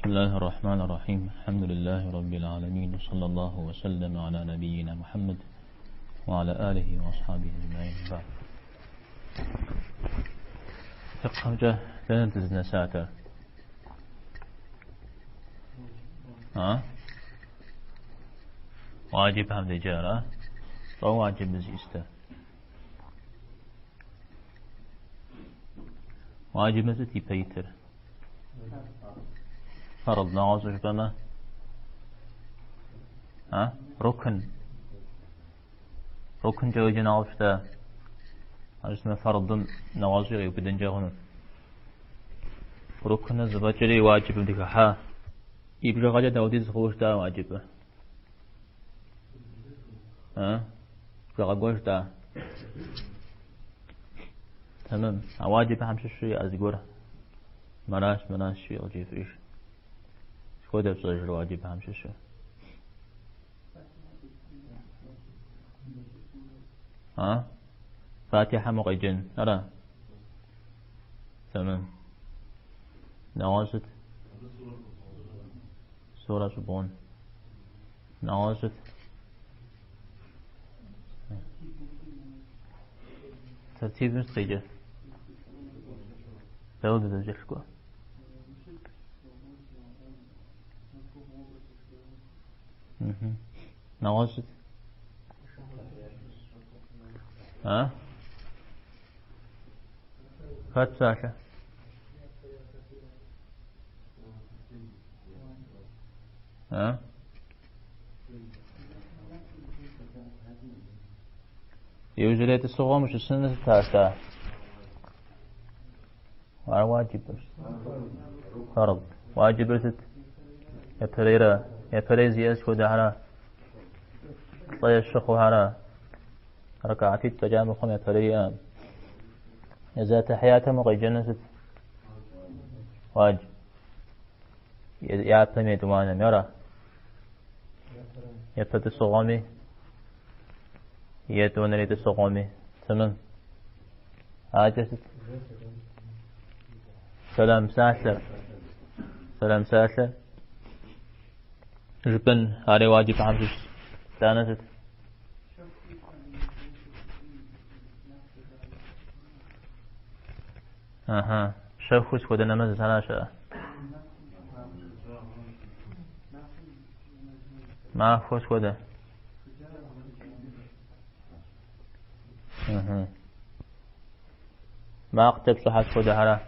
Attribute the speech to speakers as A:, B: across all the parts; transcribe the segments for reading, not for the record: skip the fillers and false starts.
A: بسم الله الرحمن الرحيم. الحمد لله رب العالمين، وصلى الله وسلم على نبينا محمد وعلى آله وأصحابه أجمعين. بعد فقه لن تزن ساعة واجب هم دجارة أو واجب مزيسته واجب مزيتي بيتر فرض نغازش بما ركن جوجي نغازشتا اسمه فرض نغازش يبدن جاهن ركن زباجري واجب مدك يبقى غاجة داودي زخوش دا واجب بقى دا تمام. واجب همش شيء أزجوره مراش شيء أجيب إيش خود بصير الواجب همش شيء فاتحة مقيجن أرى تمام. نوازت سورة سبون نوازت ترتيب مستقيجة داود دجلكوا نوازت فات ساشا يوجد الصغام مش السنة التاسعة واجب فرض واجب رتت يا فريزي أسكو دهرا طي الشخو هرا ركعتي التجامع خم يا فريام إذا تحياته مغي جنست واجب يعتم يدوانا يرى يبتد الصغامي يدون ريد الصغامي تمام. عاجزت سلام ساسر جبن هاري واجب حمشش دانست شوخش خود نماز سلاشة ما خوش خود ما اقتب صحة خود هلا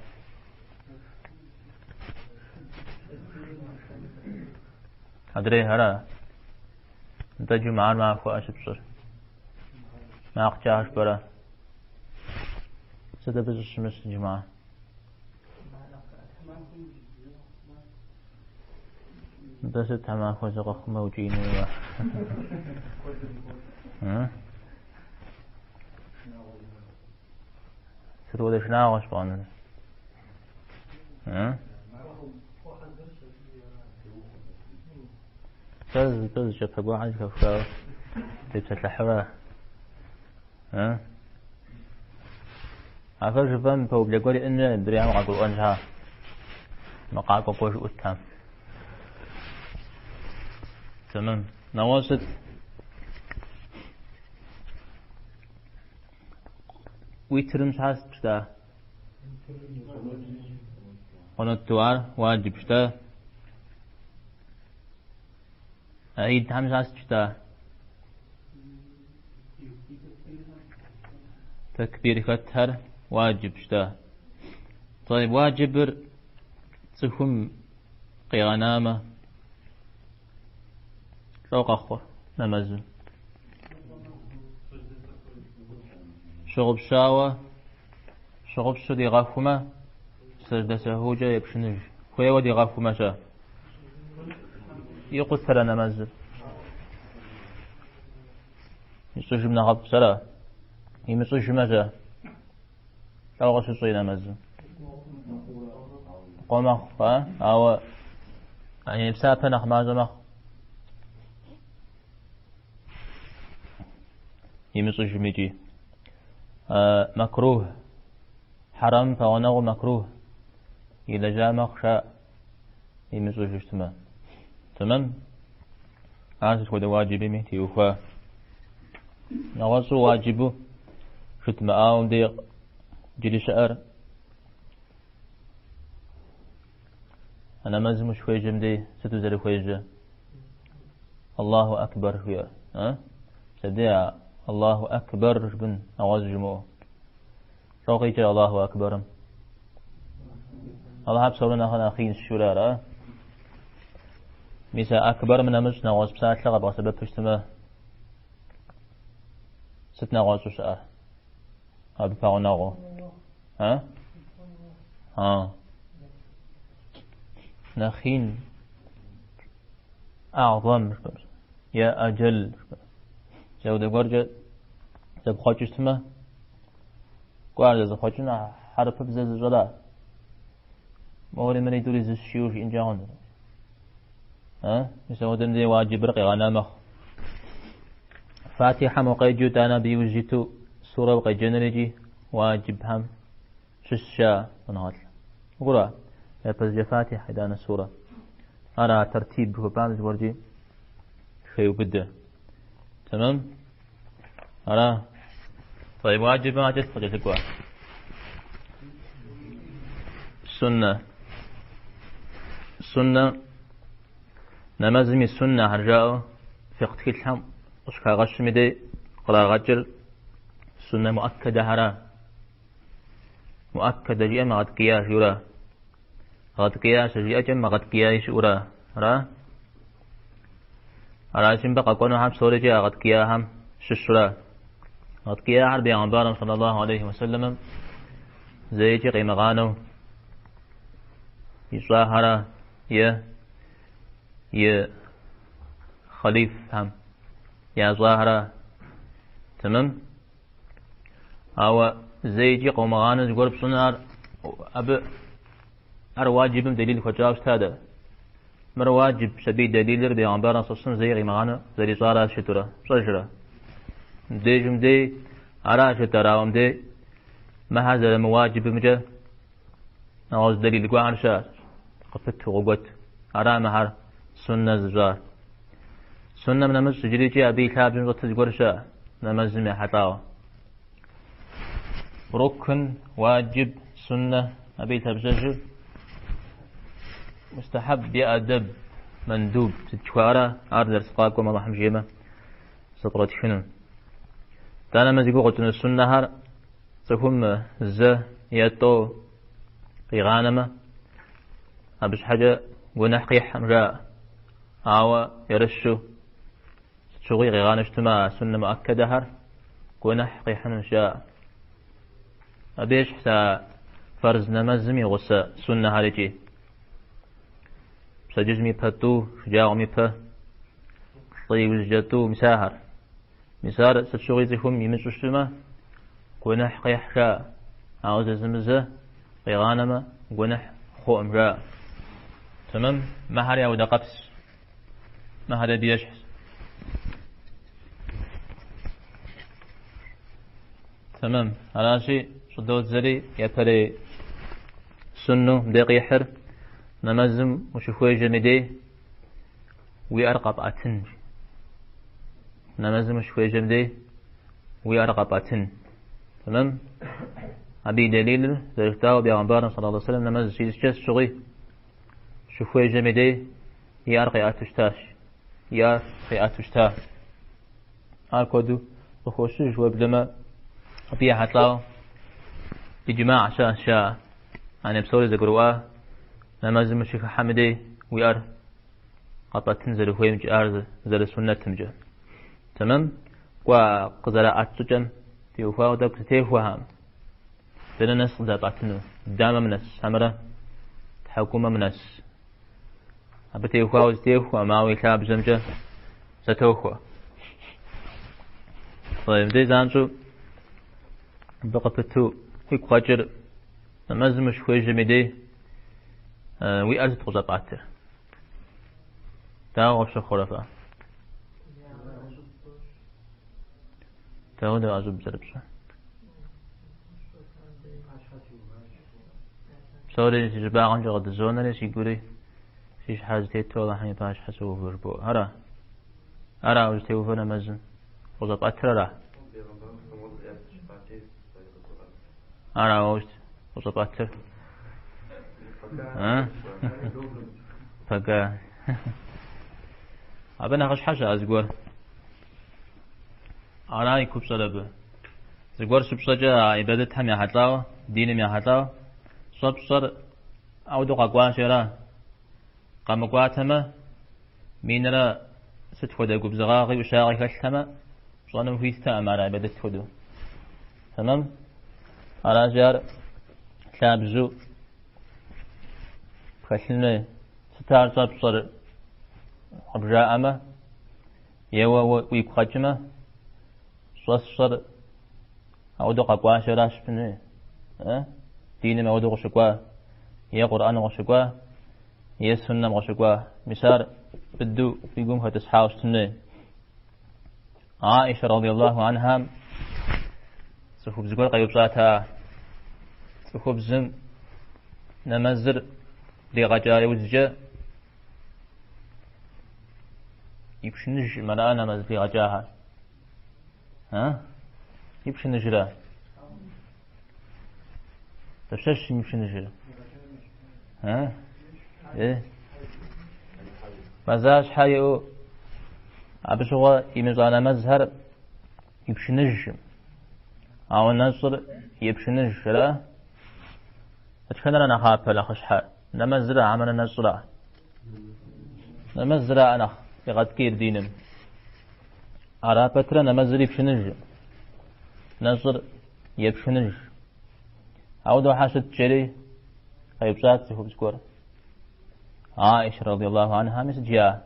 A: أدري هلا انت جمعان ما أخو أشب صر ما أقتاهش برا سدبز الشمس جمعان انت ستها ما أخو زغخ موجيني ستودش ناغش بانه تز شفت واحد كفا تبسط الحوا عفوا شفان فوق بلقولي إن دريان قاقل أنها مقاقل قوش أتام تمام. نواصل ويترم شاست بشتا ونطوار واجب بشتا عيد هم شاست بشتا تكبير فتر واجب بشتا. طيب واجب تفهم قيانامة روق أخوة نمزل شغب شاوة شغب شدي غافوما سجدة سهوجة يبشنج خويا ودي غافوما شا يقتل نمزل يسجم نغب سلا يمسجم مجا أو غشوصي نمزل قوم أخ أو يعني بسابة نخ ماذا مخ يمسجم يجي مكروه حرام فغنغ مكروه إذا جاء مخشى يمزوج اجتماع تمام عارف كده واجبي مي تيوفا نغصو واجبه شت مقاوم دي جري شعر أنا مزم شوي جمدي ستوزر خويجة الله أكبر فيها سديع الله أكبر بن أواز جموع روقيك الله أكبر الله حب سولنا هنا أخين الشرارة ميسا أكبر من أمس نواز بساعة لغة بسبب بشتما ست نواز وشاء هذا فاغو نغو نخين أعظم يا أجل جودة قرجة تبخوش استما قارجة زخوشنا حرف بزاز الجلاء موري من يدوري زي الشيوش إن جاهن يسوى دمدي واجب رقي غنامخ فاتحة موقع أنا بيوجيتو سورة وقع جنريجي واجب هم ششا ونهات قرأ يبز فاتحة دانا سورة أنا ترتيب بفبان ورجي خيو بده تمام أنا طيب واجب ما جت فجأة سنة نمازمي السنة هرجاء في قتل الحم وشكا غش مدي قلا غجر سنة مؤكدة هرا مؤكدة جئة ما غد قياش يرى غد قياش جئة جمع غد قياش يرى أرى سنبقى قونا هم سورة جاء غد قياهم ششرا غد قيا حربي عن بارم صلى الله عليه وسلم زيجي قيمة غانو يصاهرة يا خليف هم يا ظاهرة تمام أو زيجي قوم غانز قرب سنار أب واجب دليل فجاوز هذا مر واجب شبيه دليل ربي عن بارا صصن زي غانا زي صارا شترا صجرا ديجم دي أرا شترا وم دي ما هذا المواجب مجا نعوز دليل قوان شاء قفت وقوت أرا مهر سنة زجار سنة من نمز جريجي أبي كاب جنغت تقرشا نمز من حتاوه ركن واجب سنة أبي تبجج مستحب بأدب مندوب تتشوارا أرد رسقاكم الله حمجيمة سطرة شنو تانا مزيقو قلتن السنة هر تكون يتو غانمة أبش حاجة ونحقيح رأى عاوة يرشو شغي غانشتما سنة مؤكدة هر ونحقيح نشاء أبيش حسا فرز نمزمي غسا سنة هارجي سجزمي باتو شجاعمي با طيب وزجاتو مساهر مسار ستشغي زيهم يمشوشتما ونح قيح شاء عاوز زمزة قيغانما ونح خو امراء تمام ما هاري أو دا قبس ما هذا بيشحس تمام على شيء صدوت زري يتري سنو دقي حر نمزم وشفوي جمدي ويأرقب أتن نمزم وشفوي جمدي ويأرقب أتن تمام أبي دليل ذلكتاو بيغنبارنا صلى الله عليه وسلم نمز شيء شغي شفوي جمدي يأرقي أتشتاش يأرقي أتشتاش أركودو وخوشش وبدما وفيها حتلاو إجماع شاء أنا بسوري ذكروا نمازم الشيخ حمدي ويار قطع تنزل وهي مج أرز زل السنة تمجا تمام وقزلا أتجن تيوفا ودك تيفوهم بين الناس ذاتنا دام منس همرة حكومة منس أبتيوفا وستيفوا ماوي كاب زمجا ستوفوا طيب دي زانشو بقى فتو هيك قاجر نمازم شوي جميدي وي أرز تغزب عتر تاو غبش خرافة تاو دو عزب زربشا سوري جباع عنجا غد الزونة ليش يقولي إيش حاجة تيتو حني باش حسوه بربو أرى وجتيو فنا مزن وزب أترى أرى وزب أتر فقا أبنا خش حاجة أزقور أرى يكوب صلبه زقور سبصجة عبادة هم يحطاو دين يحطاو صبصر أو دقا قواشرا قام قواتما مينرا ستفودا قبزغاغي وشاغي كالتما صانم فيستا أمارا عبادة تفودو تمام على جار كابزو خشلنا ستار صبصر أبجاء أما يوا ويقخجما صصر أو دقا قواشرا شبنه دين ما ودو غشقوا يا قرآن غشقوا يا سنة غشقوا مسار بدو يقوم هتسحاو سنة عائشة رضي الله عنها سخوب زقول قيوب ساتها سخوب زم نمزر لغجاري وزجا يبشنج مرأة نمز لغجاها يبشنج لا تفشش يبشنج إيه مزاج حيو أبشوا يمزانا مزهر يبشنج أو نصر يبشنج لا أتكلم أنا خاف لا خشحة نمزرع عمل نصر نمزرع أنا يقد كير دينم أرى بتر نمزر يبشنج نصر يبشنج أو دو حاشد شري أيبسات سيفوب سكور عائشة رضي الله عنها مسجيا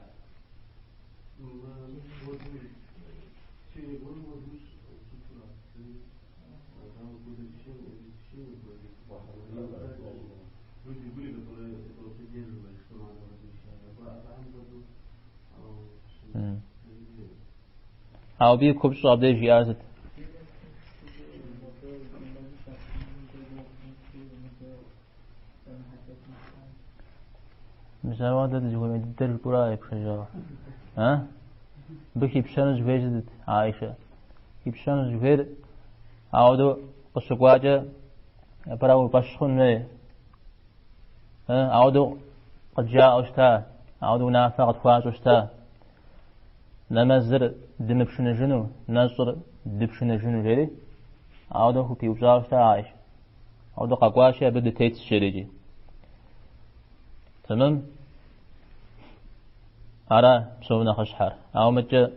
A: أو بي كبسو عبدي جيازت مثلا واحد تجوا من الدر القراء بخجوا بكي بشان زوجت عائشة بشان زوجت عودو قصقواجة براو بشخن عودو قد جاء أشتا عودو نافع قد خواج أشتا نمزر دم بشن جنو نصر دبشن جنو جري عودو هو بيوزا أشتا عائشة عودو قواجة بدو تيت الشريجي تمام أرى بسونا خشحر أو متى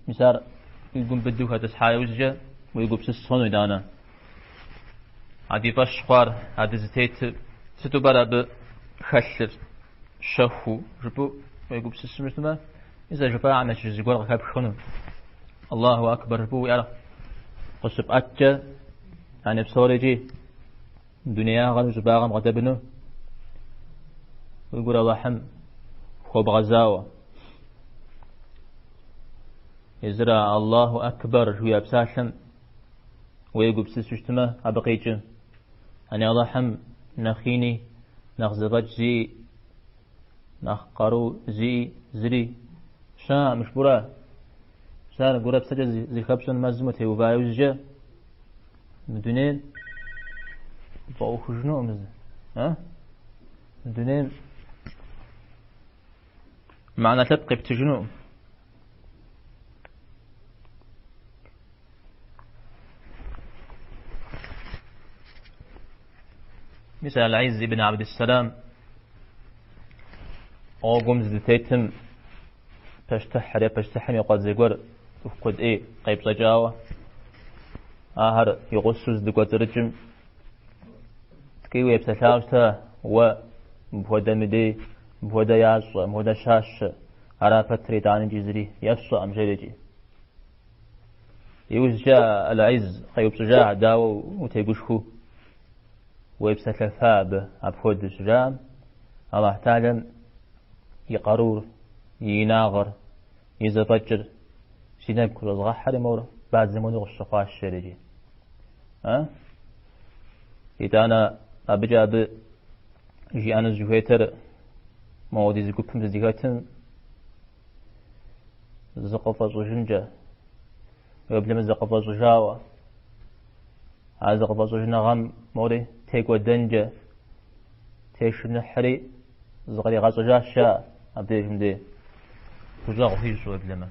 A: مسار يقوم بدوها تسحاي وزجة ويقوم بسسون ويدانا عادي باش خوار عادي زتيت ستوبرا بخشر شهو جبو ويقوم بسس مسلمة إذا جبا عنا شزيقور غكاب خنو الله أكبر بو يرى قصب أتجا يعني بصوري دنيا غلو زباغم غدبنو ويقول الله حم خوب غزاوة يزرع الله أكبر ويا بساشم ويقول بسيسوشتما أبقيتش أنا الله حم نخيني نخزبج زي نخقرو زي زري شا مش برا شا قرب سجل زي خبشن مزمته وبايوزجا مدونين باوخجنو مز مدونين معنى تبقي بتجنو مثال عز بن عبد السلام أو قمز دتيتم بشتحر يقول زيقور وقد إيه قيب صجاوة آهر يغسوز دقوة رجم تكيوي بسلاوستا وبهودا مدي بهودا ياسو بهودا شاش على فترة عن جزري يسو أم جيرجي يوز جاء العز قيب صجاع داو وتيقشكو ويبسك الثاب أبخد الشجام الله تعالى يقرور يناغر يزبجر سيناب كل صغحر مورا بعد زمان غشقاء الشرجي إذا أنا أبجا جي أنا زويتر موادي زكوبهم زديكاتن زقفة زوجنجة قبل ما زقفة زوجاوة هذا زقفة زوجنا غام موري تيك ودنجة تيش نحري زغري غازوجا شاء أبدي جمدي وزاغ فيه شو قبل ما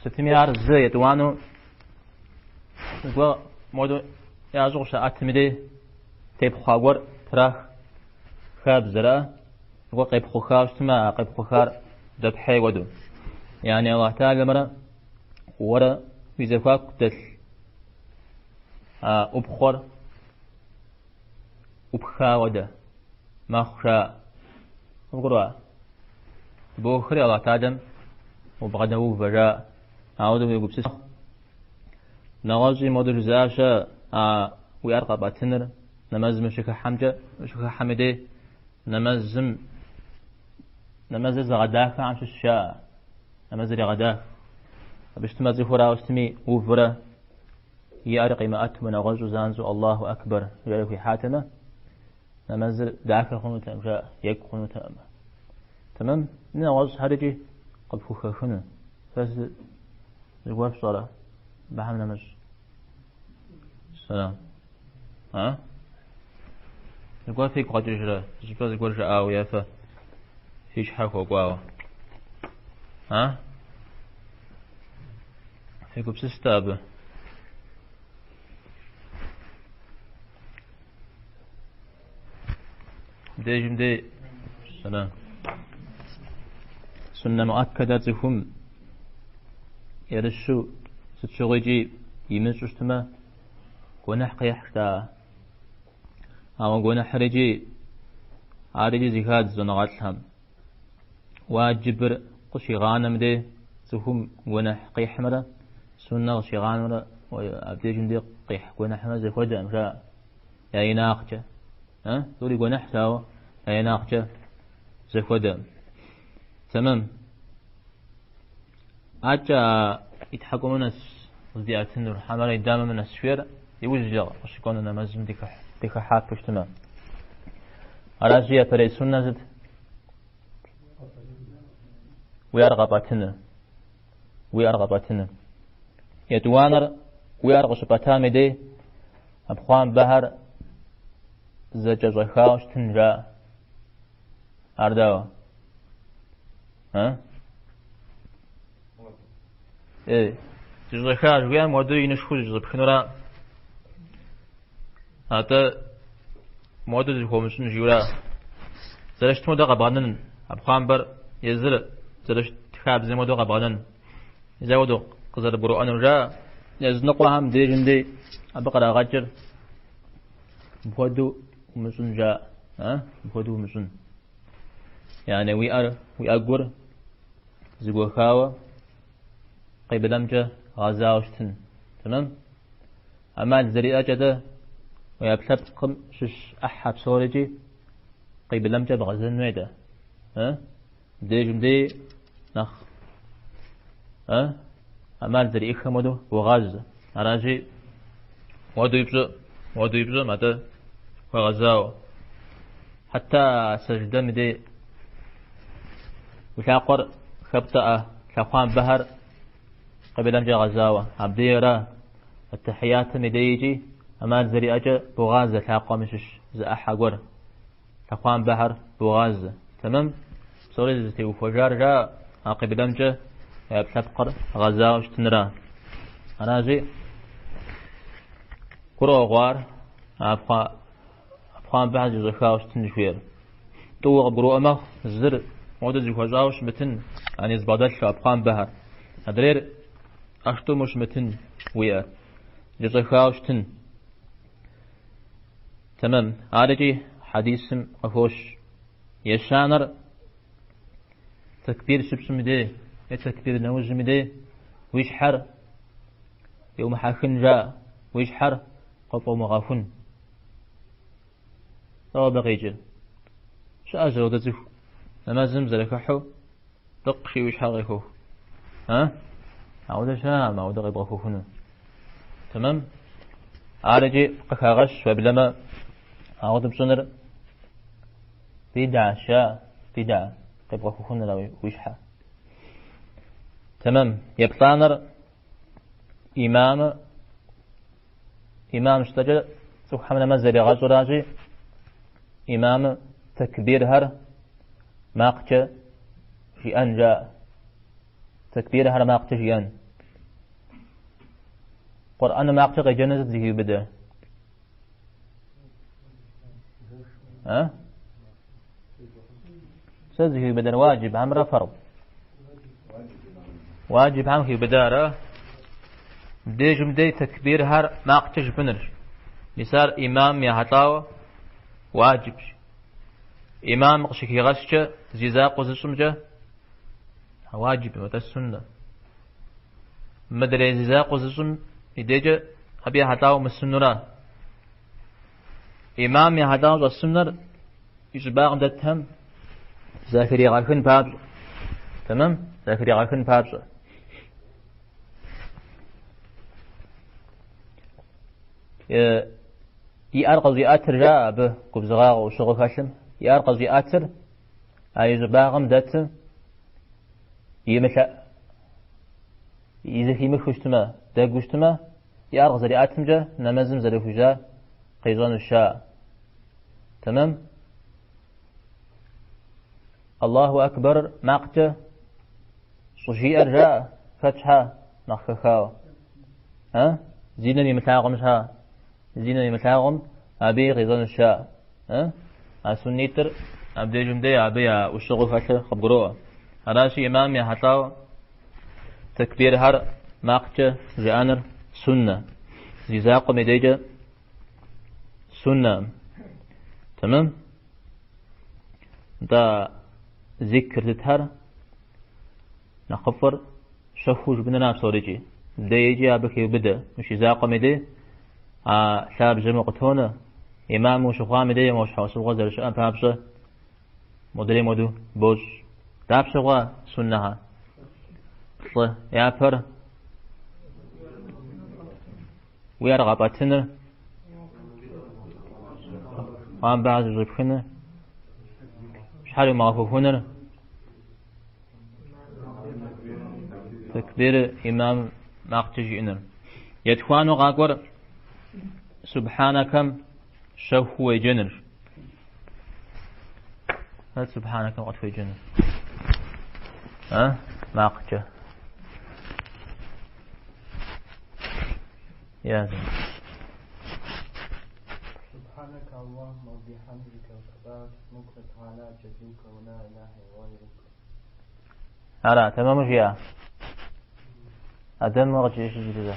A: ستميار زيت وانو مودو يا زوج ساعات مدي تيب خاور تراخ خاب زرا وقيب خخار سما قيب خخار ذبحي ودو يعني الله تعالى مرة ورا بيزفاك دل أبخر أبخا ودا ما خشا أبغروا بوخري الله تعالى وبغدو بجاء أعوذ بيجوبسس نغازي مودر زاشا ويرقى باتنر نماز مشك حمجة مشك حمدي نماز غداك عن الشاء نماز غداك بشتمازي خورا وستمي وفرا يارقي ما أتمنى نغازو زانزو الله أكبر يارقي حاتمة نماز داك خنوت أمشاء يك خنوت أم تمام نغاز هرجي قد فوخ خنو فاز الجواب صلاة بحمل نماز السلام ها الجواب فيك قدر جرا جباز الجواب جاء ويافا فيش حكوا قواوا ها فيكو بسستاب دي السلام سنة مؤكدة تهم يرشو ستشغيجي يمنشو اشتما قونح قيحشتا أما قونح رجي عارجي زكاد زنغاتلهم واجبر قشي غانم دي تهم قونح قيح مرة سنة قشي غانم مرة وابدي جندي قيح قونح مرة زي فوجة مشا يا يناقجة ها دوري قونح ساوة يا يناقجة زي فوجة تمام أجا يتحكم من الزيادة النور حمر يدام من السفير يوجد وشكون أنا مزم ديك حاك بشتما أراجية فري سنة زد ويارغباتنا يدوانر ويارغش باتامي دي أبخوان بهر زجاج خاوش تنجا أرداو ها إيه جزء خارج ويا مودو ينشخو جزء بخنورا هذا مودو جزء مشون جورا زرشت مودو قبانن أبخام بر يزر زرشت خاب زي مودو قبانن إذا ودو قزر برو أنرجا يزنقوا هم دي جندي أبقى غاجر بودو مشون جا بودو مشون يعني وي أقور زقو خاوة قبلمجة غازاوشتن تمام أما الزريعة جدا ويبلبقم شش أحب سورجي قبلمجة بغزن ميدا دي جمدي نخ أما الزريعة خمدو وغاز أراجي ودو يبزو ماذا وغزاو حتى سجدة مدي وشاقر خبطة شاقان بهر قبل أمجا غزاوة عبديرا التحيات مديجي أمان زري أجا بغازة تاقوا مشش زأحا قر تقوان بحر بغازة تمام سوري زتي وفجار جاء قبل أمجا بتبقر غزاوة شتنرا أنا جي قرأ غوار أبقان بحر جزخاوة شتنشوير تو قرأ أمخ زر مودا زخاوة شمتن يعني زبادش أبقان بحر هدرير أشتو مش متن ويا جزخاوشتن تمام عالجي حديث أفوش يشانر تكبير شبس مدي تكبير نوز مدي ويش حر يوم حاكن جاء ويش حر قطو مغافن طبعا بغيجل شو أجل دزف لما زمزل كحو دقشي ويش حرقه عودة شام عودة غير هنا تمام عالجي قكاغش وبلما عودة بسنر بدعة شاء بدعة تبغى كوخنا لو ويشحى تمام يبطانر إمام اشتجل سبحان مزل غزو راجي إمام تكبير هر ماقتة في أنجا تكبير هر ماقتة في أن قرآن ماقتة غي جنزة ذهي بدأ سذهي بدأ واجب عمره فرض واجب عم هي بدارة ديجم دي تكبير هر ماقتش بنر مثال إمام يهتاو واجب إمام قشكي غشة زيزاق وزسمجة واجب وتا السنة مدري زيزاق وزسم يديجة أبي هتاو مسنورا إمام يهتاو السنر يشباق دتهم زاكري غالفين باب تمام زاكري غالفين باب يأرقز يأتر جاء به كبزغاغ وشغل خشم يأرقز يأتر أي زباغم دت يمشى إذا في مخشتما دقشتما يأرقز يأتم جا نمزم زلفجا قيزان الشاء تمام الله أكبر مقت صجي أرجاء فتحة مخخاو زينني متاغمشها زينني متاغم أبي غيزان الشاء أسنيتر أبدي جمدي أبي وشغل فتح خبروه هراشي إمام يحطاو تكبير هر مقت جانر سنة زيزاق مديجة سنة تمام دا ذكر تتهر نخفر شفوش بنا بصوريجي دا يجي أبك يبدأ مش زاق مدي شاب جمع قطونة إمام وشخوا مدي موش حوصل غزر شأن بابشة مدري مدو بوش دابشة غا سنها صح يا بر ويرغباتنا قام بعض الربخنا شحال معفوفنا تكبير إمام مقتجي إنر يتخوانو غاقور سبحانكم شوهو جنر هل سبحانكم غطفو جنر مقتجي يا زين
B: سبحانك اللهم وبحمدك وتبارك اسمك وتعالى جدك ولا اله غيرك.
A: هلا تمام يا أدم وقت إيش جديد؟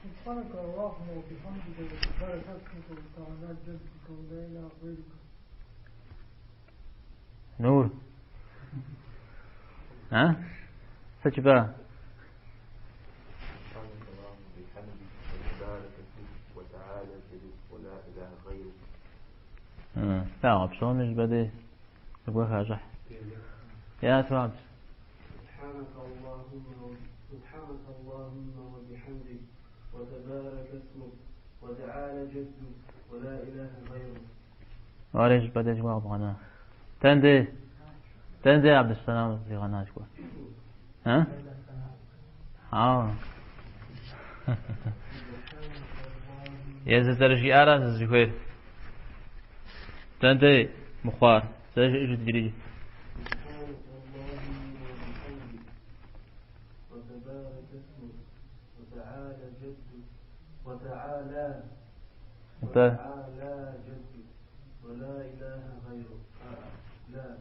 B: سبحانك اللهم وبحمدك وتبارك اسمك وتعالى جدك ولا اله غيرك.
A: نور سجبا لا بصون مش بدي أقول خاجح يا ثواب.
B: سبحانك اللهم وبحمدك وتبارك اسمك وتعالى جدك ولا إله غيرك.
A: وريش بدي جواب غنا تندي عبد السلام في غناش كوا يزترجي أراس الزخير تندي مخار سأجي إيش تجري
B: وتبارك اسمك وتعالى جدك وتعالى جدك ولا إله غيرك. لا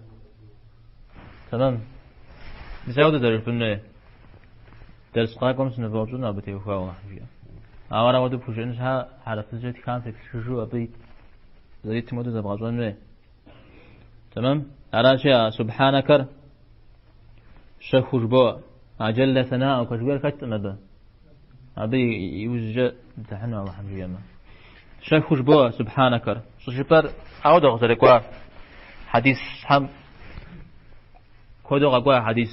A: تمام بسعودة درس بني درس قاكم سنفوجنا بتيوفا وحفيا أورا ودو بوجنشها حالة الجيت كانت تكششو أبي زي تمودو زبغازون مني تمام أراشي سبحانك شخوش بوا أجل ثناء وكشبير كتم أبا أبي يوجد تحنو الله حمجي أما شخوش بوا سبحانك شبر أعود أغزر كوا حديث حم كودو غقوا حديث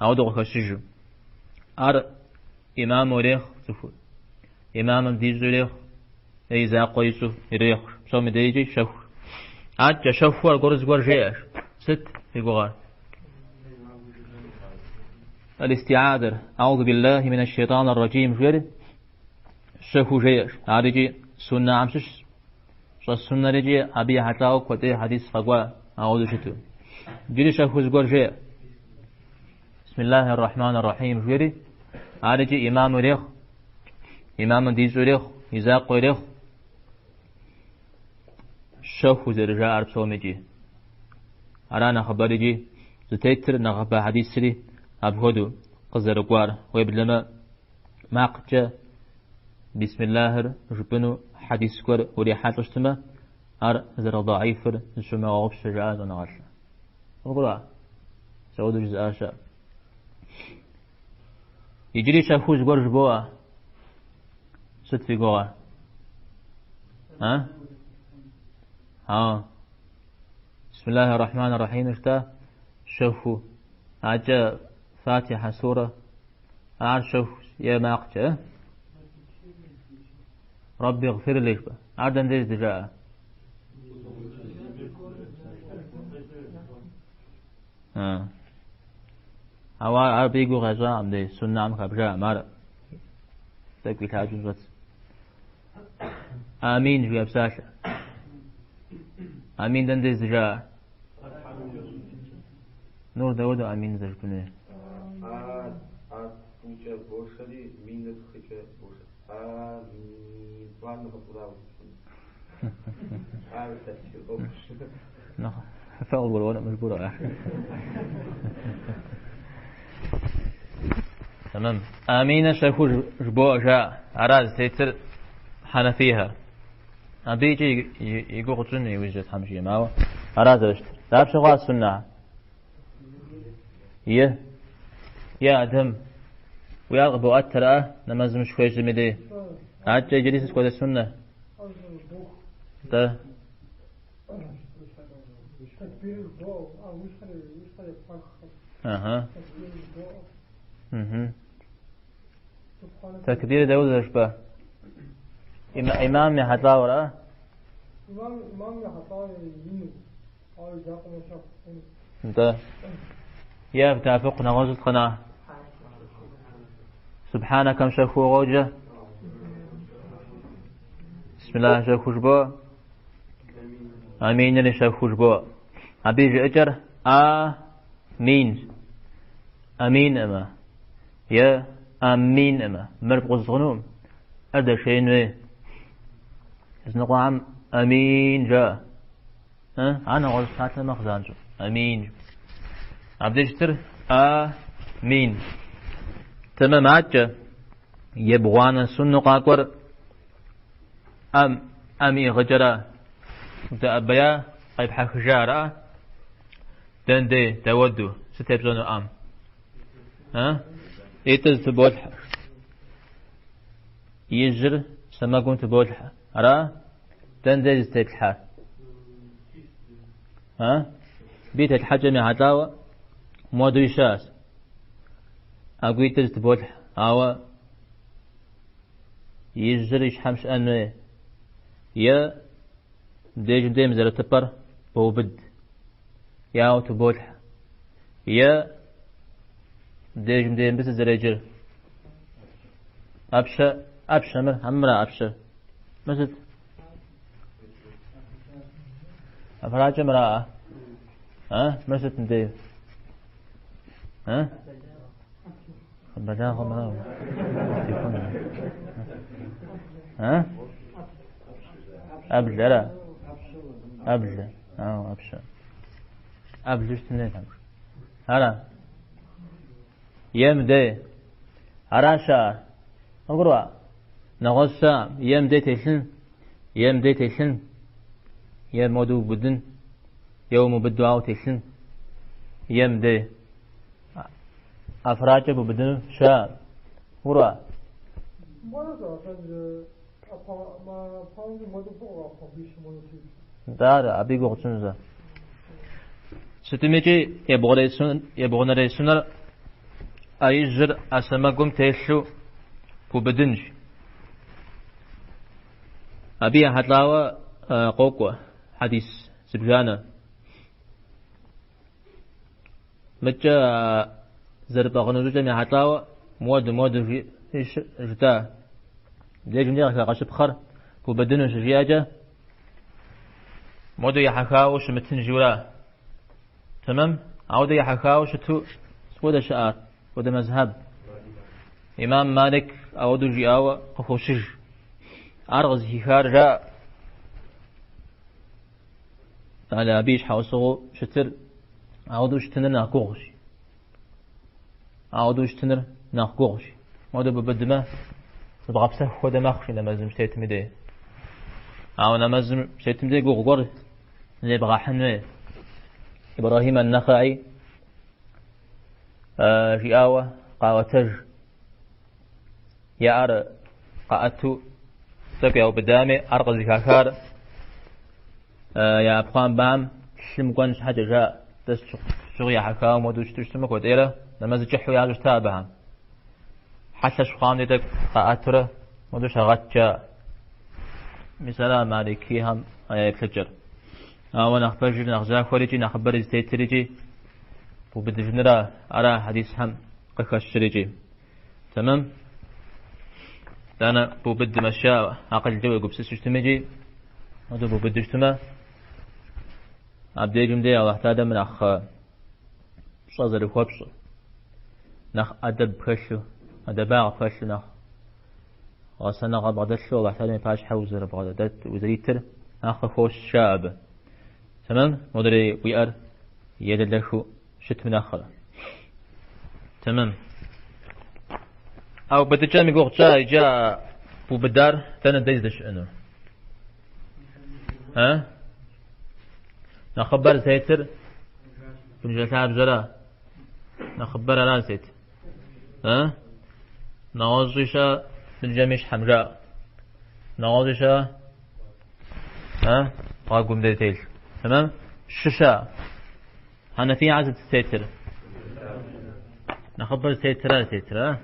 A: أعود أغزر إمام وريخ سفور إمام ديز ريخ إذا قيسو ريخ سو مديجي شخور عاد شوفوا الجرز جرجيش ست في جوار الاستعاذة أعوذ بالله من الشيطان الرجيم جري شوفوا جيش هذه سنة عمشش السنة رجي أبي حتاو كتير حديث فقوا أعوذ شتو جري شوفوا جرجيش بسم الله الرحمن الرحيم جري هذه إمام ريخ إمام ديز ريخ إزاق ريخ شوفوا زرجاء عرب سومجي أرانا خبرجي زتيتر نغبا حديث سري أبهدو قزر قوار ويبلما ماقجة بسم الله ربنو حديث كور وريحات اشتما أر زر ضعيفر نشما وغب شجاعة ونغاش أقرأ سعود جزء آشاء يجري شافوش قرج بوا ست في قوار ها بسم الله الرحمن الرحيم اشتا شوفوا عجا فاتحة سورة شوف يا ماقجة ربي اغفر لي عردن ديز دجاء هوا عربيقو غزا عم دي سنة عم خبجاء مارا تكوي تاجون غز آمين جو أبساشا آمين دن ديز دجاء نور داود آمين زرقني
C: Uče bošali, minus hiče bošali. Amin. Stvarno ga podao. Sad će obiš.
A: No, فأول والوانا مجبورة تمام. آمين شافوا جبوع جاء عراز تيتر حنفيها أبيجي يقول قطرني يوجد حمشي معه عراز اشتر لابش غاء السنة يا أدهم ويغبو أترأه نماز مش كويس جميلي عاد جاي جليس كويس السنة ده تكبير داود الأشباه إمام يحطاور
B: إمام يحطاور ينو أو يجاق مشاق
A: ده يا بتافق نغزت قناة سبحانك كم شافوا غوجة بسم الله شافوا جبوا آمين اللي شافوا جبوا أبي أجر آمين أمين أما يا آمين أما مرب غزغنوم أدى شيء نوي إذن عم أمين جاء أنا غزت حتى مخزان أمين عبد يشتر آمين تمام عجة يبغانا سنو قاكور أمي غجرة تأبيا قيب حخجارة دندي تودو ستبزونو إيتز تبولح يجر سماقون تبولح دندي تتلح بيت الحجم عداوة مودو يشاس أقوي تبولح يجر يشحمش أنوي يا ديجن ديم زر تبر بوبد ياو تبولح يا ديجن ديم بس زريجر أبشا مر همرا أبشا مسد أفراج مرا مسد ندير بداخل مرا أبلة أبلة أبشا أبلة شتنين هلا يم دي عراشا أقرأ نغصا يم دي تيسن يم مودو بدن يوم بدعاء تيسن يم دي أفراج بدن شا أقرأ دار أبي قوتشنزا ستميجي يبغون سنر أيجر أسماكم تيسلو ببدنج أبي هتلاوى قوقوة حديث سبجانا متى زرب غنوزو جميع حتاوى مود في جتا ليش مدير قاشب خر وبدنو شجياجة مود يحكاوش متن جولا تمام عودة يحكاوش تو وده شعار وده مذهب إمام مالك عودة جياوة قفوشج أرغز هيكار جاء على أبيش حوصه شتر عودة شتنر ناقوغش عودة شتنر ناقوغش عودة ببدمه بغبسه وده مخش نمازم شتيت مدي أو نمازم شتيت مدي قوغور اللي بغاحنه إبراهيم النخعي جياوة قاوتج يا قاتو تبي أو بدامي أرغز كاكار يا أبقام بام شلم قنش حاجة جاء دست شغيا حكاو مودوش تشتمك وديرة لما زجحوا ياجوش تابعهم حتى شخام ديتك قاتره مودوش هغت جاء مثلا مالكي هم يبتجر أو نخبرجي نخزاك وريجي نخبر زيتريجي وبدجنرا أرى حديث هم قكشريجي تمام أنا بوبد مشاء أقل جو يقول بسيستمجي هذا بوبد اجتماع عبدي جمدي الله تعالى من أخ صازر الخبص نخ أدب خشو أدباع خشو نخ غسنا غبغدت شو الله تعالى يباش حوزر بغدت وزيتر أخ خوش شاب تمام مدري ويأر يدلشو شت من آخر تمام أو بدجان يقول جاء بودار تنا ديزش إنه ها نخبر سيتر بنجتاب زرا نخبر أنا سيت ها نوازيشا بنجمش حمراء نوازيشا ها قاقم ديتيل تمام ششا هنا في عزة سيتر نخبر سيتر سيتر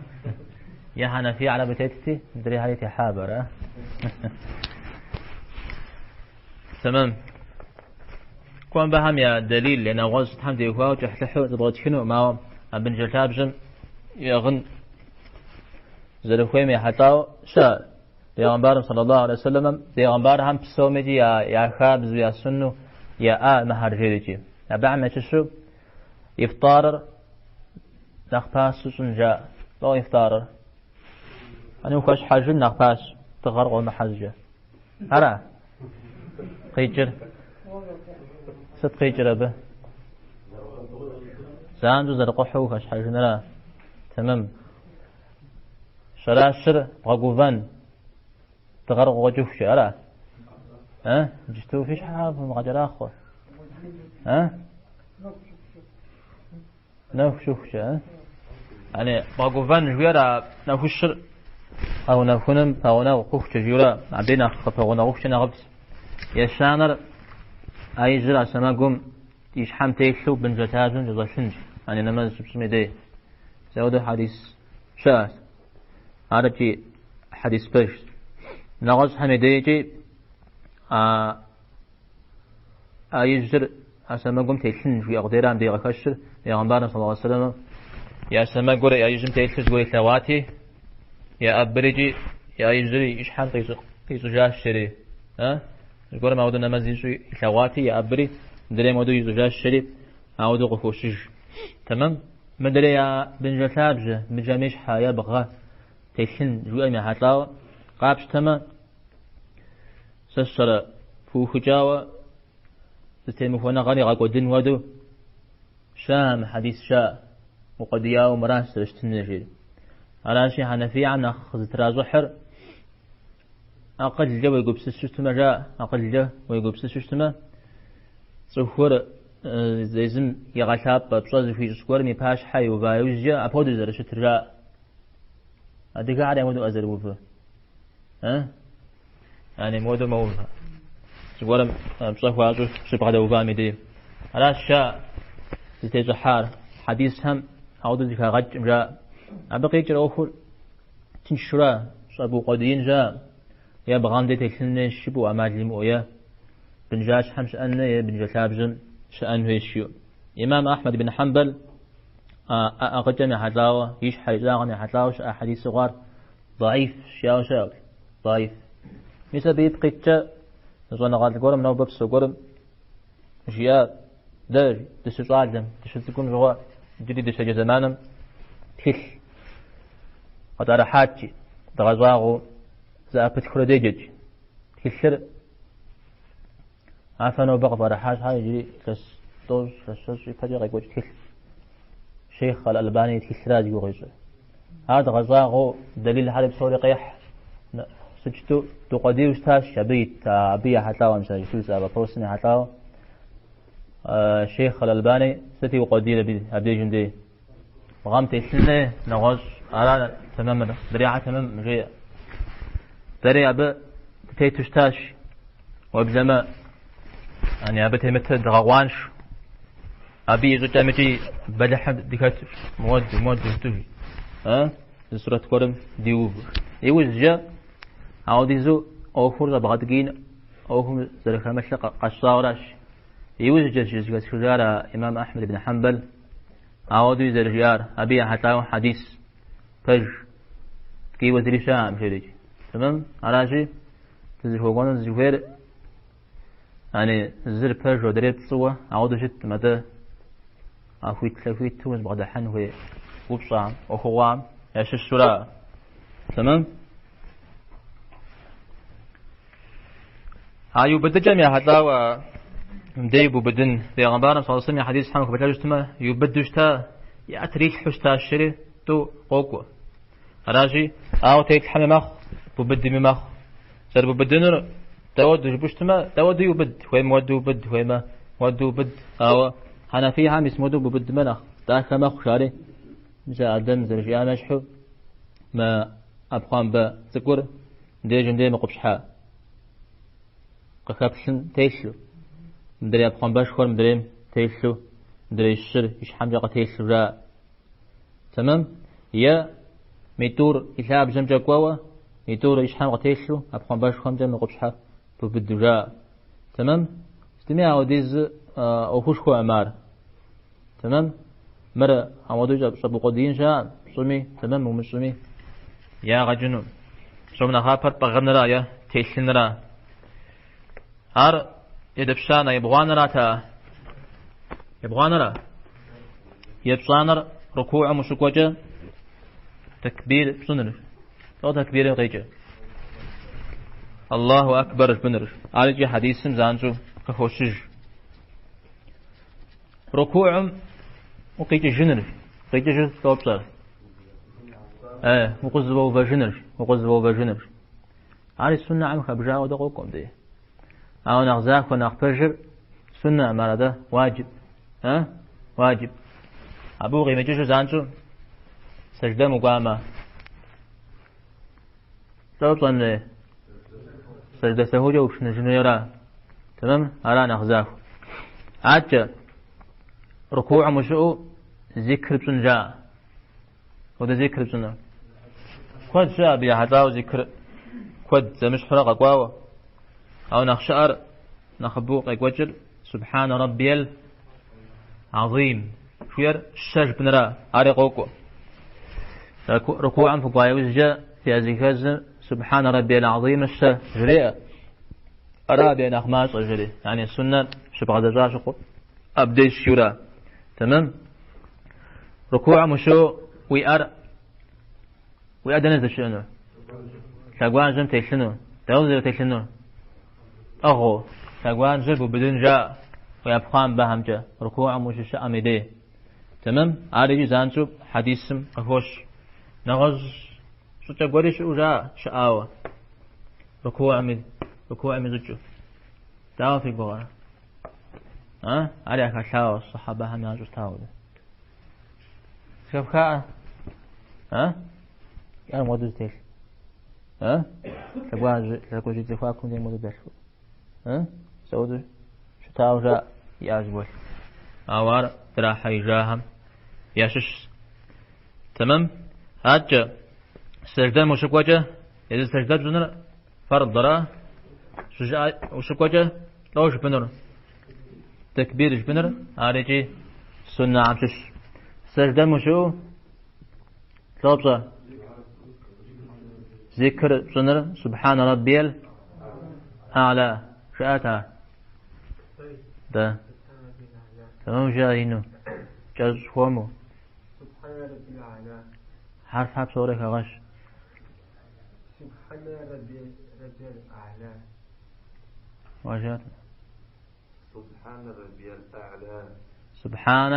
A: يا هنا في على بتيتي مدري هاي حابر تمام كون بهم يا دليل لأن غاز تحمد يقوى وجحلحو تبغى تكنو ما بن جلتابجن يغن زلفوي مي حتى شا پیغمبر صلى الله عليه وسلم پیغمبر هم بسومجي يا خابز يا سنو يا مهرجيجي يا بعمل شو إفطار نخباس سنجا لا إفطار أنا وكاش حاجة نخباس تغرق المحجة هلا قيجر ست قيجر به زاندو زرقحو كاش حاجة نلا تمام شراشر غوفان تغرق وجوفش هلا جستو فيش حاب مغجر آخر نفشوفش يعني باقوفان جويرا نفشر أو نفنم أو نوقفش جويرا عبدنا خفا ونوقفش نغبس يشانر أي جرع سماقوم يشحم تيشو بنجتازن جزاشنج يعني نماز سبسمي دي سيودو حديث شاس عربي حديث بش نغز حميديجي أيجر أسماقوم تيشن في أقديران دي غكشر يا غنبارنا صلى الله عليه وسلم يا سماقور يا يجم تيشن قولي ثواتي يا أبريجي يا يجري إشحان قيسو جاش شري يقول ما ودنا مزيج ثواتي يا أبري مدري ما ودو يزو جاش شري أودو قفوشج تمام مدري يا بن جتابجة مجاميش حياة بغا تيشن جوئي ما حتلاو قابش تما سسر فوخجاوة تتمفونا غني غاقو دين ودو شام حديث شاء وقد ياو مراس رشتنجي على شي حنفي عن أخذ ترازحر أقل جو يقول بسيستما جاء أقل جو ويقول بسيستما صفور زيزم يغشاب بصوز في سكور مي باش حي وبايوجا أبود زرش ترجاء أديك على مودو أزر وفه يعني مودو موفه سكور بصوف واجو شبه هذا وفامي دي على الشاء زيتجحار حديث هم عودة ذكا غج جاء أبقي جرى أخر تنشرا صابو قدين جاء يا بغام دي تكلن شبو أماد لمؤيا بنجاش حم شأنه بنجلابزن شأنه يشيو إمام أحمد بن حنبل أقدم حلاوة يش حيزاغن حلاوة أحاديث صغار ضعيف شاو ضعيف مثل بيبقيت زون قال قرم نو ببس قرم جيا داج تسوالدم تشتكون جوا جديد شجع زمانم تخل قدر حاتي دغزاغو زابت كرديج تخل عفنو بقبر حاج هاي جري كس دوز كسوس يفجر يقول تخل شيخ الألباني تخل يقول هذا غزاغو دليل هذا بصورة قيح سجتو تقدير استاذ شبيت أبي حتلاو مثلا شو سبب بروسني حتلاو شيخ الألباني ستي وقدير أبي جندي وغامت السنة نغاز على تمام دريعة تمام جي دري أبى تيتشتاش وبزما يعني أبى تمت دغوانش أبي يزوج أمتي بدح دكات مود تجي سورة كرم ديوب يوزج عوديزو أوفر بعدين أوهم زرخ مشلق قصارش يوزج جزء شجار إمام أحمد بن حنبل عودي زرجار أبي حتى حديث فج كي وزير شام شريج تمام على شيء تزهقون الزفير يعني زر فج ودريت سوا عودي شت متى أخويت توز بعد حنوي وبصام وخوام ياش السورة تمام هايو بدجم يا هذا مديب وبدن في غبارة صلى الله عليه وسلم حديث حنوك بتلاجتما يبدجتا يأتريك حشتا الشري تو قوقو راجي أو تيك حمي مخ ببد مخ سر ببدنر تود جبشتما تود يبد وين مودو بد وين ما مودو بد أو هنا في عام اسمه ببد منخ تاك مخ شاري جاء دم زرجي مشحو ما أبقام با تقول ديجن دي مقبشحا قكابشن تيشلو مدري أبقام باش خور مدري تيشلو مدري الشر إيش حمجة تيشلو را تمام يا ميتور إثاب جمجة قوة ميتور إيش حمجة تيشلو أبقام باش خور مدري مقبشحا ببدو را تمام استمع وديز أوفوش خو أمار تمام مرة عمودو جاب شبو قدين شاء سمي تمام ومسمي يا غجنو شومنا خابر بغنرا يا تيشنرا هار يدبشانا يبغانرا تا يبغانرا يبصانر ركوع مشكوجة تكبير سنر أو تكبير غيجة الله أكبر بنر على حديث زانجو كخوشج ركوع وقيت جنر قيت جنر توبصر وقزبوا بجنر على السنة عم خبجا ودقوكم دي أو نغزاك ونغفجر سنة أمارة ده واجب واجب أبو غيمة جشو زانشو سجدة مقامة توبصن سجدة سهوجة وشن جنيرا تمام على نغزاك عاد ركوع مشؤ ذكر بسنجا وده ذكر بسنجا قد شاء بيا حتى ذكر قد زمش حرق قواوة أو نخشأر نخبوق وجر سبحان ربي العظيم شوير الشاش بنرا أريقوكو ركوعا فقوايا وزجا في أزيكاز سبحان ربي العظيم الشاش جريئة أرابي نخماس أجري يعني السنة شبغة دجاج أبدي الشورى تمام ركوع مشو ويأدنز شنو تقوان جم تيشنو توزر تيشنو أغو تقوان جب بدون جاء ويبخان بهم جاء ركوع مشو شأمي دي تمام عارجي زانشو حديثم أخوش نغز شو تقولي شو جاء شآوة ركوع مي زجو تاو في قوة عليك أشاو الصحابة هم يجوز تاو شوف كا يعني مودو تيش تقول جيت فاكم دي مودو بيشو سودو شو تاو جاء يعجبوش أوار ترى حيجاهم ياشش تمام هاتجا سجدة مشكوجة إذا سجدة جنر فرض درا شجاع وشكوجة لوش بنر تكبير بنر عارجي سنة عمشش سجدة مشو طلبصة ذكر بنر سبحان ربي الأعلى شاتها ده تمام جاهينو جاز خومو
D: سبحان ربي الأعلى
A: حرف صورك غش
D: سبحان ربي الأعلى
A: واجهت
C: سبحان ربي الأعلى
A: سبحان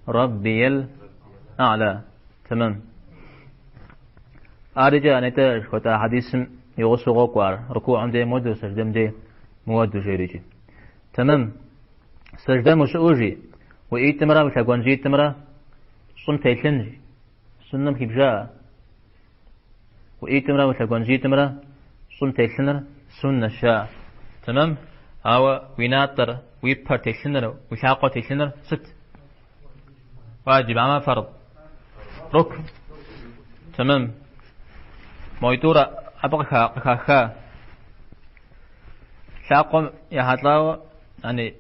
A: ربي الأعلى تمام أرجع نتاج خطأ حديث يغسو غوكوار ركوع عندي مود سجدة مدي مود جيريجي تمام سجدة مش أوجي وإيت تمرة وتقوان جيت تمرة صن تيشنجي سنم كيف جاء وإيت تمرة وتقوان جيت تمرة صن تيشنر سنة شاء تمام أو ويناتر ويبر تيشنر وشاقو تيشنر ست واجب عما فرض ركن تمام مويتورة أبقى خا شاقو يهاتلاو يعني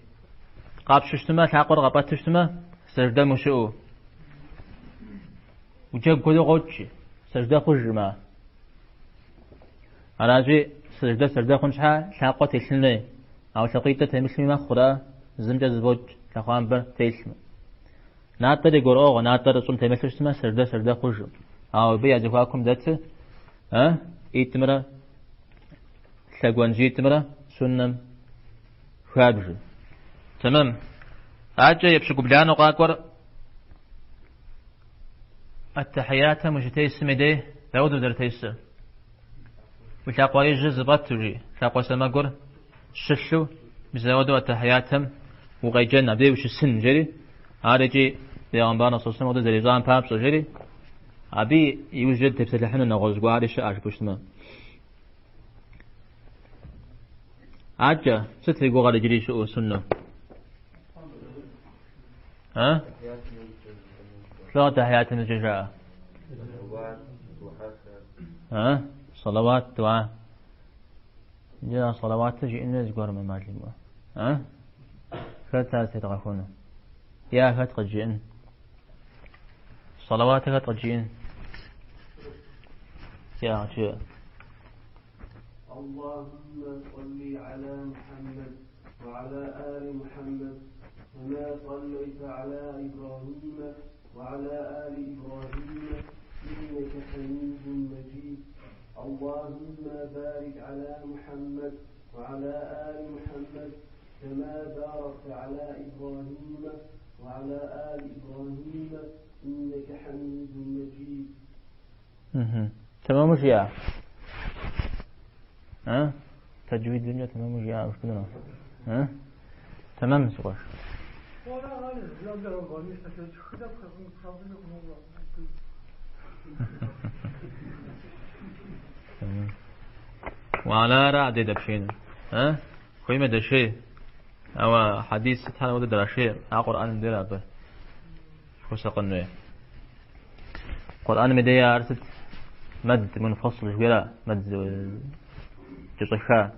A: قاب ششتما شاقو رقبات ششتما سجدة مشؤو وجاب كده قوتش سجدة خجما أراجي سجدة خنشها شاقو تيشنلي أو شقيتة تمشي ما خدا زمجة زبوج تخوان بر تيشم ناتر يقول ناتر صن تمشي شتما سجدة خجم أو بيا جفاكم دات إيتمرا شاقوان جيتمرا سنم خابج تمام أجا يبشق بلان وقاكور التحيات مش تيس مدي داود در تيس وشاقوا يجز بطري شاقوا سماقور ششو بزاودوا التحياتهم وغيجن عبدي وش السن جري عارجي بيغنبانا صوصنا ودو زريزان بابسو جري عبي يوجد تبسلحن النغوز وعارش أعجبوش تمام عجا ستري قوغا جري شو سنة شو تحياتهم الجزاء صلوات دعاء جاء صلوات تجي الناس قرر من معلمة فتاة تتغفون يا فتق الجئن صلوات فتق الجئن يا عجاء
E: اللهم صل على محمد وعلى آل محمد كما صليت على إبراهيم وعلى آل إبراهيم إنك حميد مجيد اللهم بارك على محمد وعلى آل محمد كما باركت على إبراهيم وعلى آل إبراهيم إنك حميد مجيد.
A: تمام وش يا تجويد الدنيا تمام وش يا وش كنا تمام سواش وعلى رعد دبشين خويمة دشي أو حديث ستحانا ودى دراشي قرآن دير أبا خوصة قنوية قرآن مدية أرسل مد منفصل شوية مد جزخا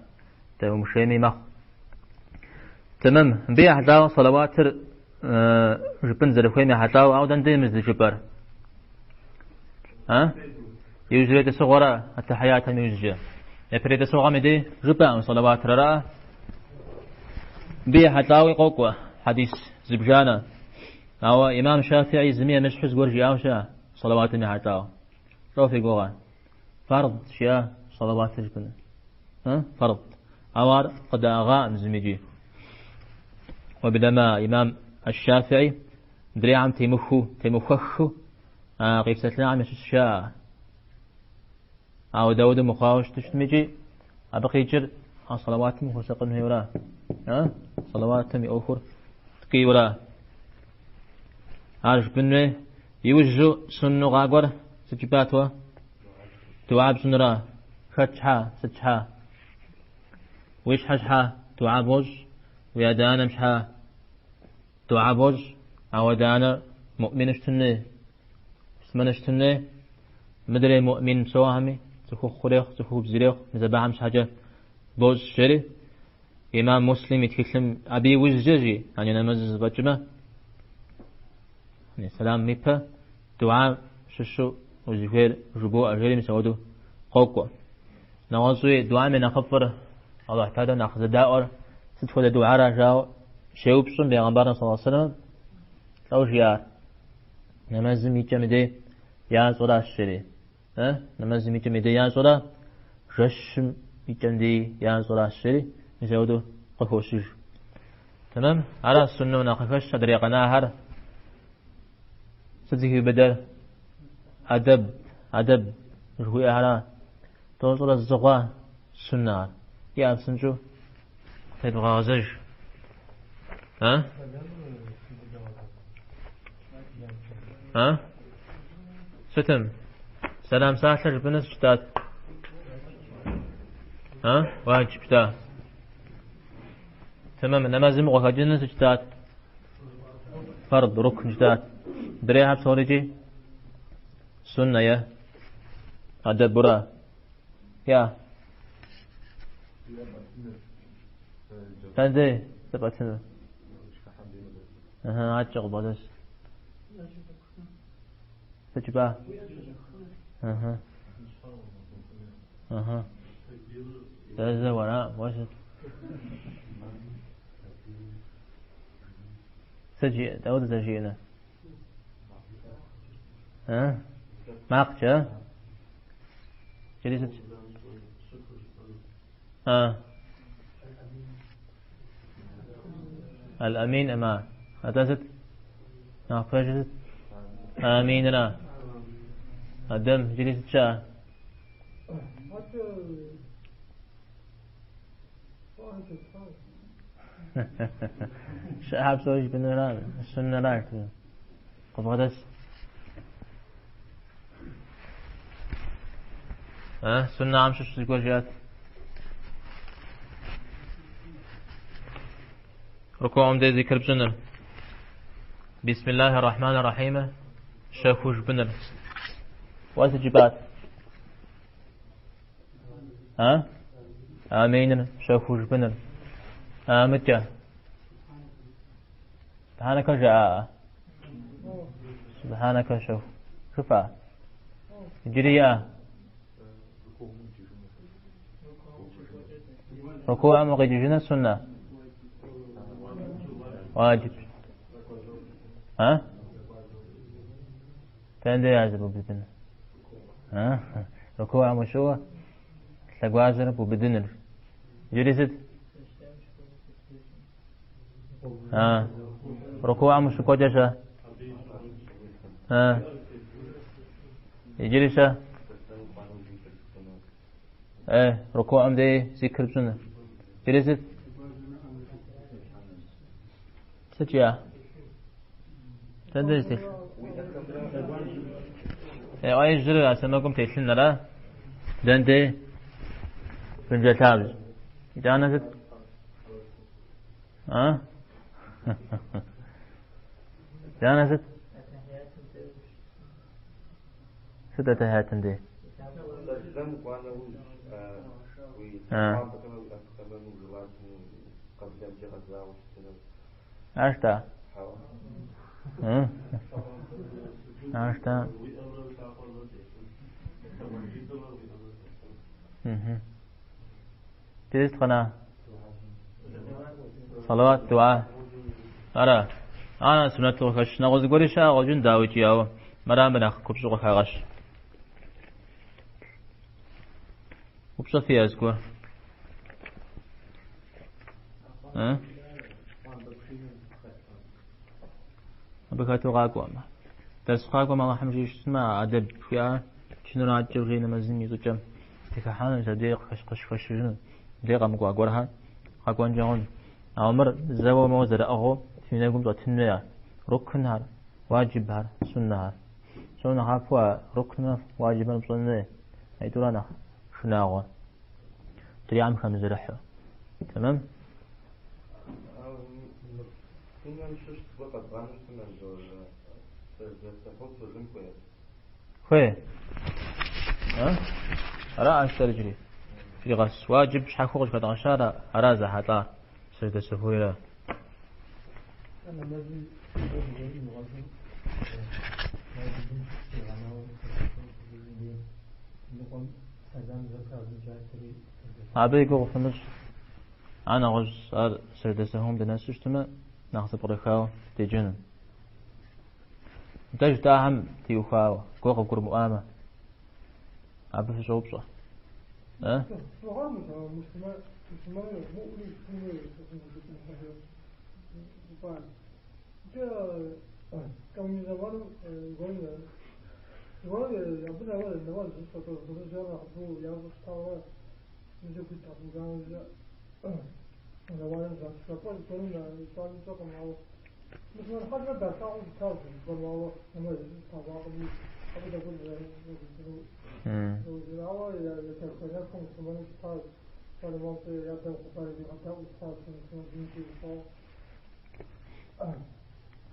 A: تمام مشيمي مخ تمام بيع حتاو صلوات جبن زر خويمة حتاو أو دان ديمز دي جبر يوجد تسغرا التحيات يوجد يفريد تسغى مدي جبن صلوات رأى بيع حتاو قوقوة حديث زبجانا أو إمام شافعي زمية مشحز ورجي أوشا صلوات حتاو روفي قوغا فرض شيا صلوات جبن فرض أوار قد أغاء زميجي وبدما إمام الشافعي دري عم تيمخخو قيب ستلا عم يششا أو داود مخاوش تشتمجي أبقي جر صلوات مخوسقن هيورا صلوات مي تقي ورا عارف بنوي يوجو سنو غاغور سجباتوا توعب سنرا فتحا ستحا ويش حشحا توعبوز ويا دانا مشحا توعبوز أو دانا مؤمن اشتني اسمنا اشتني مدري مؤمن سواهمي تخو خريخ تخو بزريخ مزباها مش حاجة بوز شري إمام مسلم يتكلم أبي وزجي يعني نمز بجمة يعني سلام ميبا دعاء ششو وزفير ربوع غير مسعودو قوقو نوازوي دعاء من أخفر الله تعالى نأخذ دائر تدخل دعاء رجاو شيوبسون بيغمبارنا صلى الله عليه وسلم أو جيار نمز ميجا مدي يا صلاة الشري نمز ميجا مدي يا صلاة رشم ميجا مدي يا صلاة الشري مسعودو قفوشيج تمام على السنة ونقفش طريقنا هر سديه بدل أدب رهوي على توصل الزغوة سنة يا سنجو تبغى غزج ستم سلام ساحر بنس جداد واجب جداد تمام نماز مغفجن جداد فرض ركن جداد دريها بصوريجي سنة يا أدب برا يا تنزي تبعتنا عجق بادش تجبا تنزي وراء واشد سجي داود سجينا ماقشة جلست الأمين أما أتست نافجت آميننا الدم جلست شاء شعب سويش بنوران السنة رايت قبضت سنة عم شو تقول جات ركوع دي ذكر بجنر بسم الله الرحمن الرحيم شافوش بنر واسجبات آمين شافوش بنر آمتجا سبحانك جاء سبحانك شفا جريا ركوع مغيجنا سنة واجب تندي يعزب بدن ركوع مشوه تلقوازر بدن جلست ركوع مشوه جشا يجلس ركوع مدي ذكر بسنة جلست سجيا تندرس أي جرى أسمعكم تيسين لا دنتي بنجتابز إذا نزت إذا نزت ستة هاتن دي عشتا عشتا تريد قناة صلوات دعاء أرى أنا سنة وخش نغز قريشا وجن داويتي أو مرام بناخ كبسوق خاغش كبسوق فيها أذكر بكاتو غاقوا ما درس غاقوا ما حمشي اسمع أدب فيها شنو راجع غير مزني زوجم تكحان صديق خش جنون دقيق مقوا قرها غاقوا جون عمر زوا موزر أغو فينا قمت أتنيا ركن هار واجب هار سنة هار فوا ركن واجب سنة أي تورانا شنو أغو تري عم خمس رحو تمام خوي أرى أشتري جري في غس واجب شحال فوق كذا عشرة أرازة حتى سجدة سهولة
B: أنا الذي يغادر نقول أذان زكاة الجاهلية
A: عبي يقول في النص أنا غز سجدة سهم دناس اجتماع ناخذ بركاو تيجن تجد تاهم تيوخاو كوخ بكر مؤامة عبي في صوب صح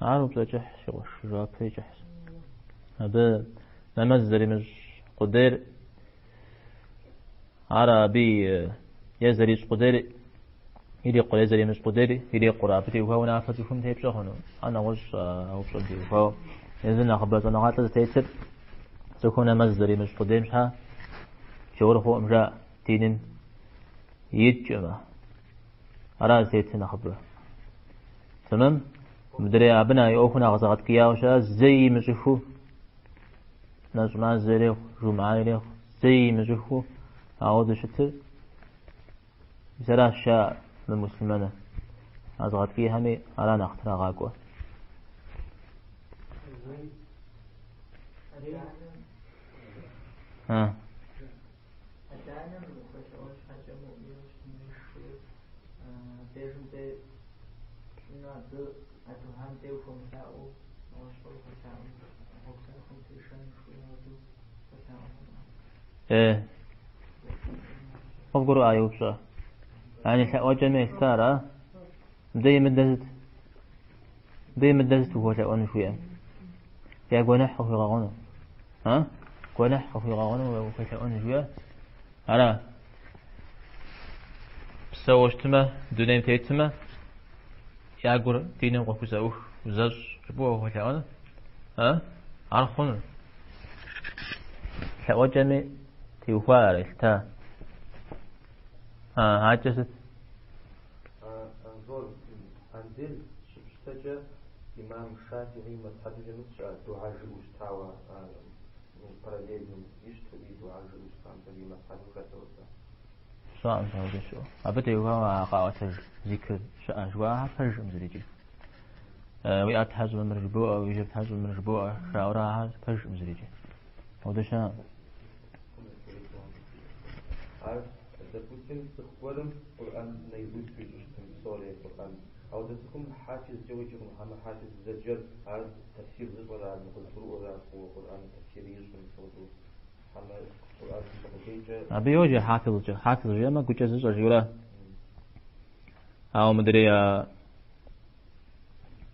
A: عارف بتجح شو شو بيجح هذا نمزري مش قدر عربي يزري قدر يدي قل يزري مش قدر يدي قرابتي وهو نافتكم تيب شخنو أنا وش أوصل وهو إذن أخبرت أنا قاتل تيتر سكون مزري مش قدر مشها شورخو مجا تينين يجمع أراد تيتنا خبره تمام مدري أبنا يأخذنا غزقت كياوشا زي مجفو ناس ما زريخ جو معايريخ زي مجفو أعوذ شتر بسلاش شاء للمسلمين غزقت كي همي على نختنا غاقوة ها ايه أفكر آيوب صح يعني وجمع ستارة بدي مدزت وهو شاء شوية يا قنح وفي غاغونه ها قنح وفي غاغونه وهو شاء شوية على سوشتما دونيم تيتما يا قر دينم وكوساوه وزاج ربوه وهو شاء ها عرفون وجمع تيوفار التا هاجست
C: أنظر أنزل شبستجا إمام الشافعي مذهب جنوس دعاء جلوس تاوى من parallelum يشتري دعاء جلوس تاوى في مذهب كتوسا
A: سواء تاوى شو أبدا يوها قاوة ذكر شواها فرجم زريجي ويأت حزم من رجبوء ويجب حزم من رجبوء شاوراها فرجم زريجي وده شان
C: допустим, стихотворим Коран наизусть пишем соле Коран. А вот таком хафиз جوجي محمد حافظ زجر على تفسير القرآن والقرآن والقرآن تفسير يسمى صوته محمد القرآن صوته
A: أبي يوجي حافظ جا ما كنت أسمع جولا أو مدري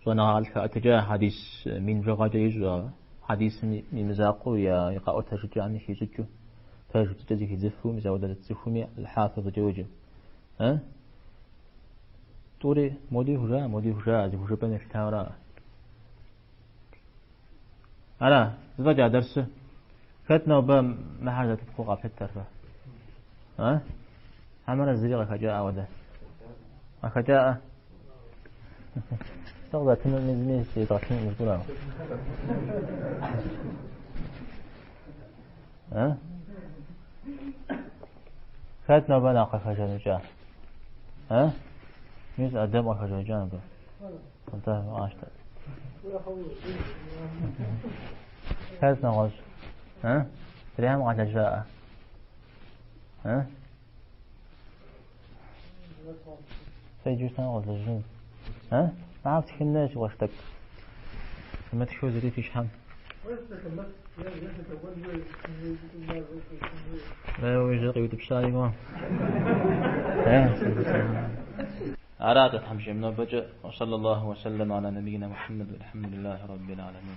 A: صنع على اتجاه حديث من جغا جيزو حديث من مزاقو يا يقاو تشجع عن شيء زجو فاجو تجي زفو مزودة تزفومي الحافظ جوجي ها توري مودي هجا زي هجا بين التاورا أنا زوجة درس فتنا وبا ما حاجة تبقى في الترفة ها عمر الزريغة خجاء وده خجاء تغضى تنو مزمي سيطاقين مزبولا ها فتنا وبا ناقل خجاء نجاح ها ميز أدم وخجاء جانبه انتهى وعاشت فتنا غز ها تريهم على جاء ها سيجوستان غز الجن ها ما عرفت كناش واشتك ما تشوف زري في شحن لا ويجي قيود بشاري ما أراد تحمشي من وصلى الله وسلم على نبينا محمد والحمد لله رب العالمين.